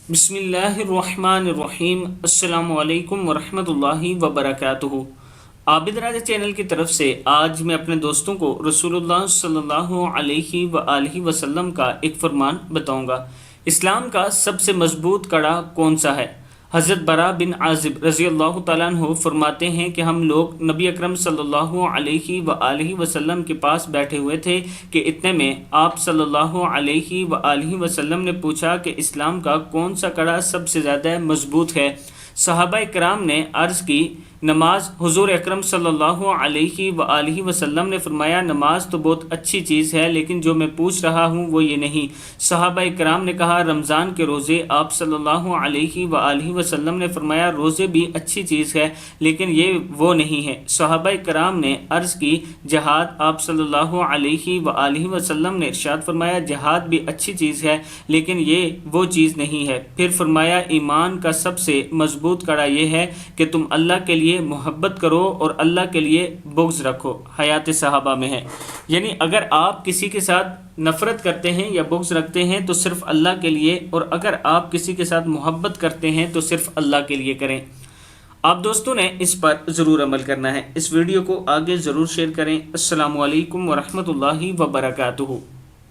بسم اللہ الرحمن الرحیم۔ السلام علیکم ورحمۃ اللہ وبرکاتہ۔ عابد راجہ چینل کی طرف سے آج میں اپنے دوستوں کو رسول اللہ صلی اللہ علیہ وآلہ وسلم کا ایک فرمان بتاؤں گا۔ اسلام کا سب سے مضبوط کڑا کون سا ہے؟ حضرت برا بن عازب رضی اللہ تعالیٰ عنہ فرماتے ہیں کہ ہم لوگ نبی اکرم صلی اللہ علیہ وآلہ وسلم کے پاس بیٹھے ہوئے تھے کہ اتنے میں آپ صلی اللہ علیہ وآلہ وسلم نے پوچھا کہ اسلام کا کون سا کڑا سب سے زیادہ مضبوط ہے؟ صحابہ کرام نے عرض کی نماز۔ حضور اکرم صلی اللہ علیہ وآلہ وسلم نے فرمایا نماز تو بہت اچھی چیز ہے، لیکن جو میں پوچھ رہا ہوں وہ یہ نہیں۔ صحابہ کرام نے کہا رمضان کے روزے۔ آپ صلی اللہ علیہ وآلہ وسلم نے فرمایا روزے بھی اچھی چیز ہے، لیکن یہ وہ نہیں ہے۔ صحابہ کرام نے عرض کی جہاد۔ آپ صلی اللہ علیہ وآلہ وسلم نے ارشاد فرمایا جہاد بھی اچھی چیز ہے، لیکن یہ وہ چیز نہیں ہے۔ پھر فرمایا ایمان کا سب سے مضبوط کڑا یہ ہے کہ تم اللہ کے لیے محبت کرو اور اللہ کے لیے بغض رکھو۔ حیات صحابہ میں ہے، یعنی اگر آپ کسی کے ساتھ نفرت کرتے ہیں یا بغض رکھتے ہیں تو صرف اللہ کے لیے، اور اگر آپ کسی کے ساتھ محبت کرتے ہیں تو صرف اللہ کے لیے کریں۔ آپ دوستوں نے اس پر ضرور عمل کرنا ہے۔ اس ویڈیو کو آگے ضرور شیئر کریں۔ السلام علیکم ورحمۃ اللہ وبرکاتہ۔